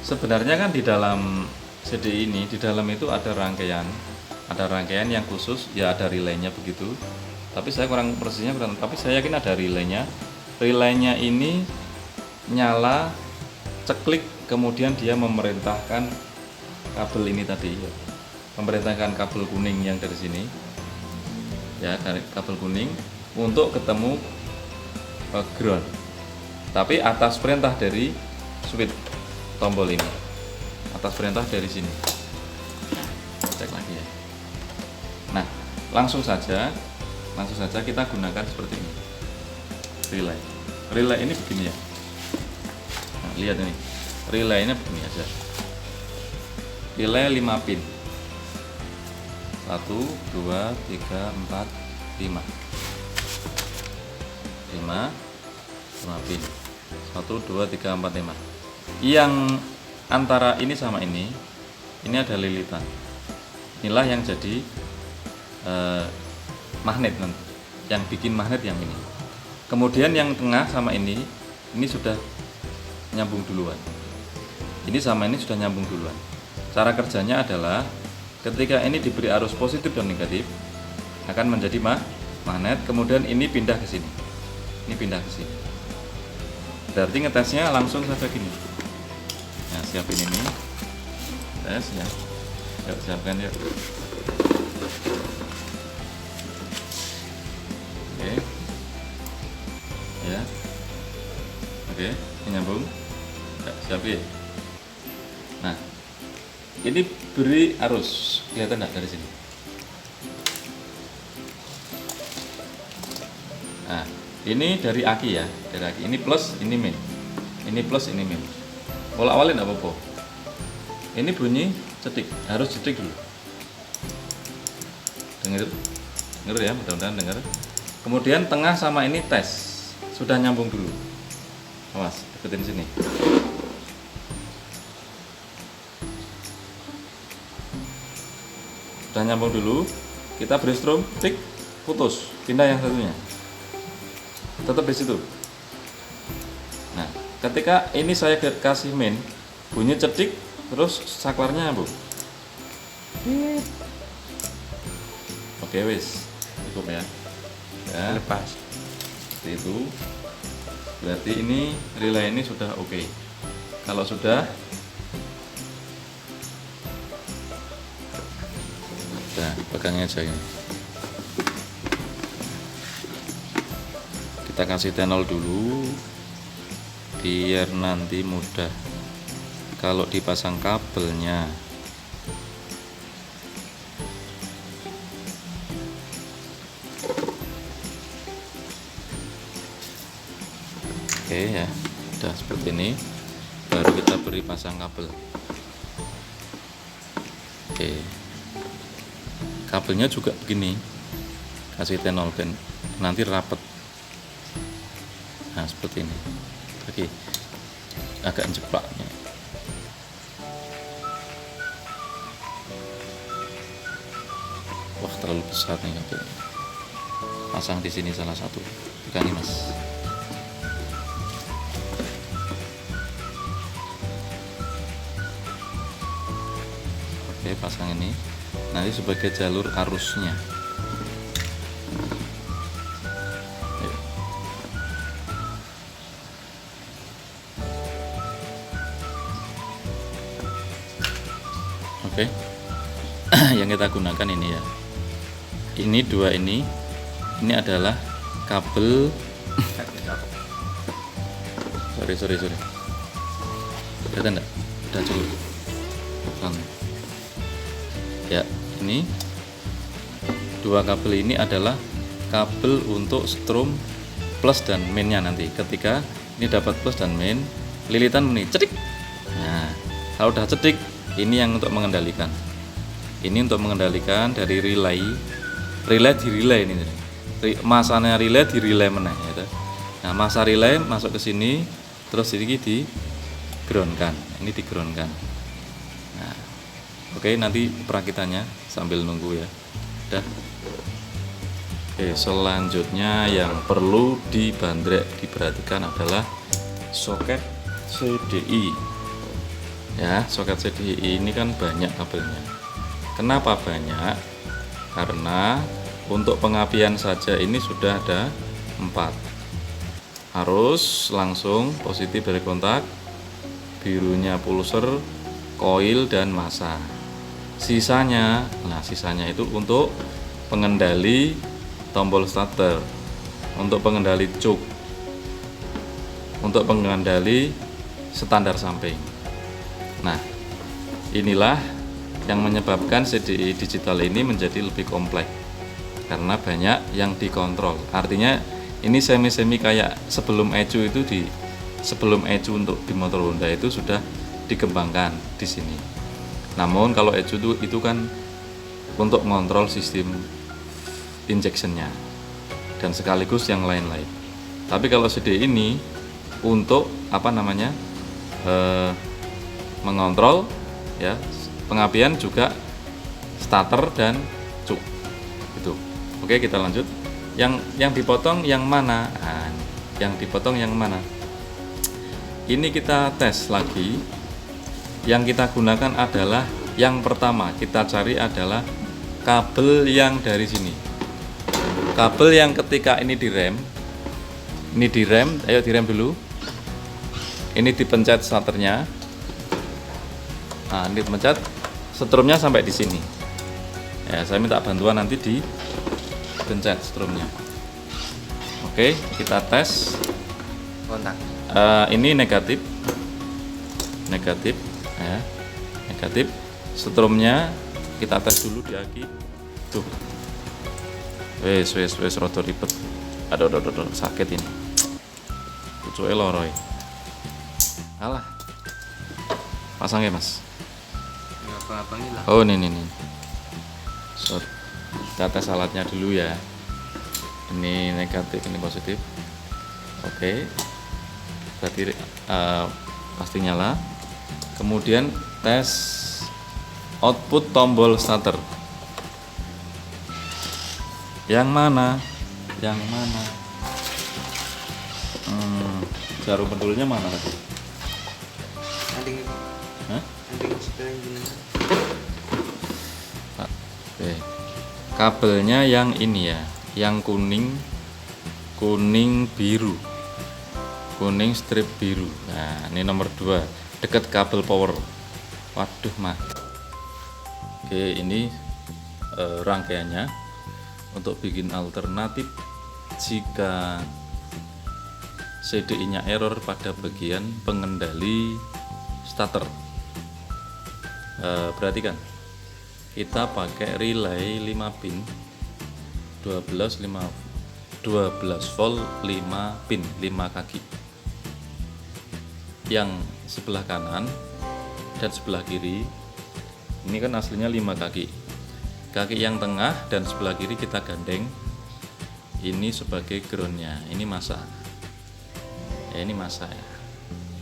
Sebenarnya kan di dalam CD ini, di dalam itu ada rangkaian yang khusus, ya ada relaynya begitu. Tapi saya persisnya kurang, tapi saya yakin ada relaynya. Relaynya ini nyala, ceklik, kemudian dia memerintahkan kabel ini tadi, ya. Memerintahkan kabel kuning yang dari sini, ya, dari kabel kuning untuk ketemu ground. Tapi atas perintah dari switch tombol ini, atas perintah dari sini. Cek lagi ya. Nah, langsung saja kita gunakan seperti ini. Relay ini begini ya. Nah, lihat ini. Relaynya begini aja. Relay 5 pin. 1 2 3 4 5. 5 pin. 1 2 3 4 5. Yang antara ini sama ini ada lilitan. Inilah yang jadi magnet nanti. Yang bikin magnet yang ini. Kemudian yang tengah sama ini sudah nyambung duluan. Ini sama ini sudah nyambung duluan. Cara kerjanya adalah ketika ini diberi arus positif dan negatif akan menjadi magnet. Kemudian ini pindah ke sini. Ini pindah ke sini. Berarti ngetesnya langsung saja gini. Nah, siapin ini. Tes ya. Yuk, siapkan yuk. Oke. Ya. Oke, ini nyambung. Ya, siapin. Nah, ini beri arus. Kelihatan enggak dari sini? Nah, ini dari aki ya, dari aki. Ini plus, ini min. Ini plus, ini min. Pola awalin enggak apa-apa. Ini bunyi cetik, harus cetik dulu. Dengar ya, mudah-mudahan dengar. Kemudian tengah sama ini tes. Sudah nyambung dulu. Awas, deketin sini. Sudah nyambung dulu. Kita beri strom, tik, putus. Pindah yang satunya. Tetap di situ. Nah, ketika ini saya kasih min, bunyi cedik, terus saklarnya nyambung. Oke, wis cukup ya. Ya, lepas. Seperti itu. Berarti ini relay ini sudah oke. Kalau sudah, nah, pegangnya aja ini. Kita kasih tenol dulu biar nanti mudah kalau dipasang kabelnya. Oke ya, udah seperti ini. Baru kita beri pasang kabel. Oke, kabelnya juga begini, kasih tenol kan nanti rapet. Nah, seperti ini. Oke, agak jeplaknya. Wah, terlalu besar nih kabelnya. Pasang di sini salah satu. Pegangi mas. Oke, pasang ini. Nanti sebagai jalur arusnya. Oke. Yang kita gunakan ini ya. Ini dua ini adalah kabel. sorry. Kelihatan enggak? Udah cukup. Ya, ini dua kabel ini adalah kabel untuk strom plus dan minnya nanti. Ketika ini dapat plus dan min, lilitan ini cedik. Nah, kalau udah cedik, ini yang untuk mengendalikan. Ini untuk mengendalikan dari relay di relay ini. Masanya relay di relay mana ya. Nah, masa relay masuk ke sini, terus ini di groundkan. Ini di groundkan. Nah, oke, nanti perakitannya sambil nunggu ya. Udah. Oke, selanjutnya yang perlu diperhatikan adalah soket CDI. Ya, soket CDI ini kan banyak kabelnya. Kenapa banyak? Karena untuk pengapian saja ini sudah ada 4. Harus langsung positif dari kontak, birunya pulser, koil dan massa. Sisanya itu untuk pengendali tombol starter, untuk pengendali cuk, untuk pengendali standar samping. Nah, inilah yang menyebabkan CDI digital ini menjadi lebih kompleks karena banyak yang dikontrol. Artinya ini semi kayak sebelum ECU sebelum ECU untuk di motor Honda itu sudah dikembangkan di sini. Namun kalau ECU itu kan untuk mengontrol sistem injectionnya dan sekaligus yang lain-lain. Tapi kalau CDI ini untuk mengontrol ya pengapian juga starter dan cuk itu. Oke, kita lanjut. Yang dipotong yang mana? Nah, yang dipotong yang mana? Ini kita tes lagi. Yang kita gunakan adalah yang pertama kita cari adalah kabel yang dari sini. Kabel yang ketika ini direm, ayo direm dulu. Ini dipencet starternya. Nah, ini dipencet, setrumnya sampai di sini. Ya, saya minta bantuan nanti dipencet setrumnya. Oke, kita tes. Kontak. Ini negatif, ya, negatif. Setrumnya kita tes dulu di aki. Tuh. Wes rada ribet. Aduh, sakit ini. Pucuke loro iki. Alah. Pasang ya, Mas. Apa-apa hilang. Oh, ini. So, kita tes alatnya dulu ya. Ini negatif, ini positif. Oke. Berarti pasti nyala. Kemudian tes output tombol starter. Yang mana? Jarum pendulnya mana tadi? Anting. Hah? Anting sekalian jenengan. Oke. Kabelnya yang ini ya, yang kuning biru. Kuning strip biru. Nah, ini nomor 2, dekat kabel power. Waduh, mah. Oke, ini rangkaiannya untuk bikin alternatif jika CDI-nya error pada bagian pengendali starter. Perhatikan, kita pakai relay 5 pin 12 volt 5 pin 5 kaki. Yang sebelah kanan dan sebelah kiri ini kan aslinya 5 kaki. Kaki yang tengah dan sebelah kiri kita gandeng. Ini sebagai groundnya. Ini massa. Ya, ini massa ya.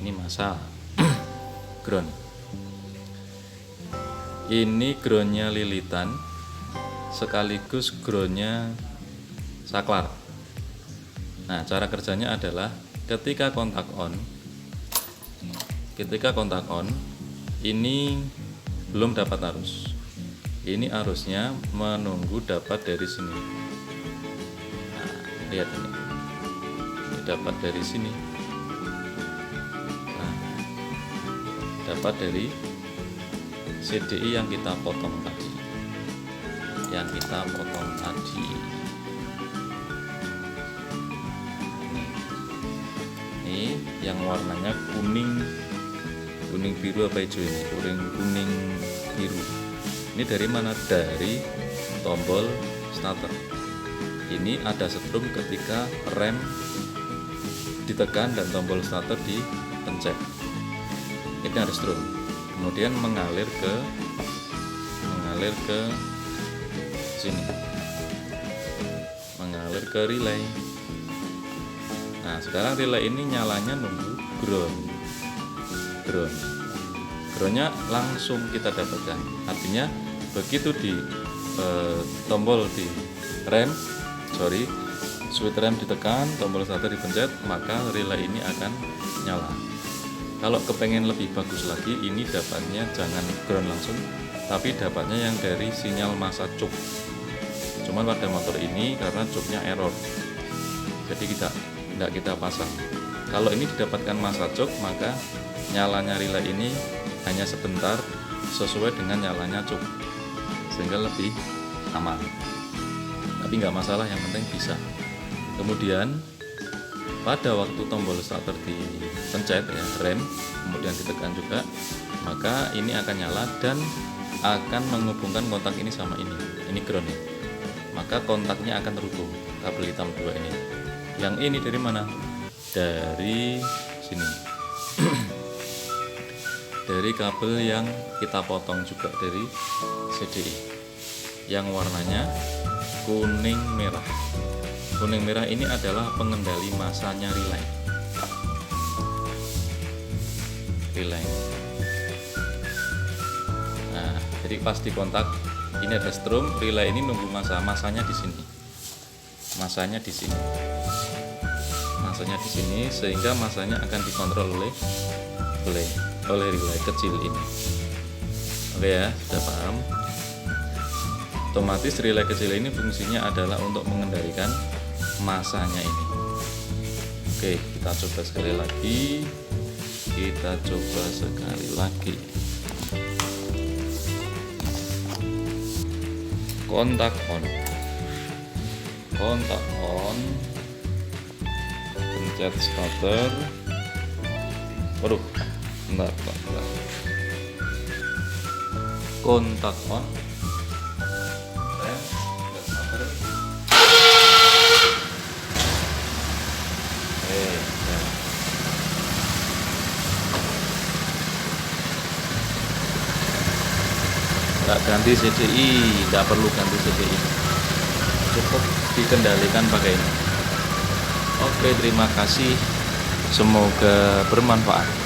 Ini massa. Ground. Ini groundnya lilitan sekaligus groundnya saklar. Nah, cara kerjanya adalah ketika kontak on, ini belum dapat arus. Ini arusnya menunggu dapat dari sini. Nah, lihat ini dapat dari sini. Nah, dapat dari CDI yang kita potong tadi. Ini yang warnanya kuning biru apa hijau ini? Kuning biru. Ini dari mana? Dari tombol starter. Ini ada setrum ketika rem ditekan dan tombol starter dipencet. Ini ada setrum. Kemudian mengalir ke sini. Mengalir ke relay. Nah, sekarang relay ini nyalanya nunggu ground. Groundnya langsung kita dapatkan. Artinya begitu di tombol di rem, switch rem ditekan, tombol starter dipencet, maka relay ini akan nyala. Kalau kepengen lebih bagus lagi, ini dapatnya jangan ground langsung, tapi dapatnya yang dari sinyal massa cuk. Cuman pada motor ini karena cuknya error, jadi tidak kita pasang. Kalau ini didapatkan massa cuk, maka nyalanya relay ini hanya sebentar sesuai dengan nyalanya cuk, sehingga lebih aman. Tapi nggak masalah, yang penting bisa. Kemudian pada waktu tombol starter dipencet ya, rem, kemudian ditekan juga, maka ini akan nyala dan akan menghubungkan kontak ini sama ini ground ya. Maka kontaknya akan terutuh, kabel hitam 2 ini. Yang ini dari mana? Dari sini. Dari kabel yang kita potong juga dari CDI, yang warnanya kuning merah. Kuning merah ini adalah pengendali masanya relay. Nah, jadi pas di kontak ini ada strom, relay ini nunggu masanya di sini. Masanya di sini. Masanya di sini, sehingga masanya akan dikontrol oleh relay kecil ini. Oke ya, sudah paham? Otomatis relay kecil ini fungsinya adalah untuk mengendalikan masanya ini. Oke, kita coba sekali lagi. Kontak on, pencet starter. Waduh, bentar. Kontak on, rem, pencet starter. Nggak ganti CDI, nggak perlu ganti CDI, cukup dikendalikan pakai ini. Oke, terima kasih, semoga bermanfaat.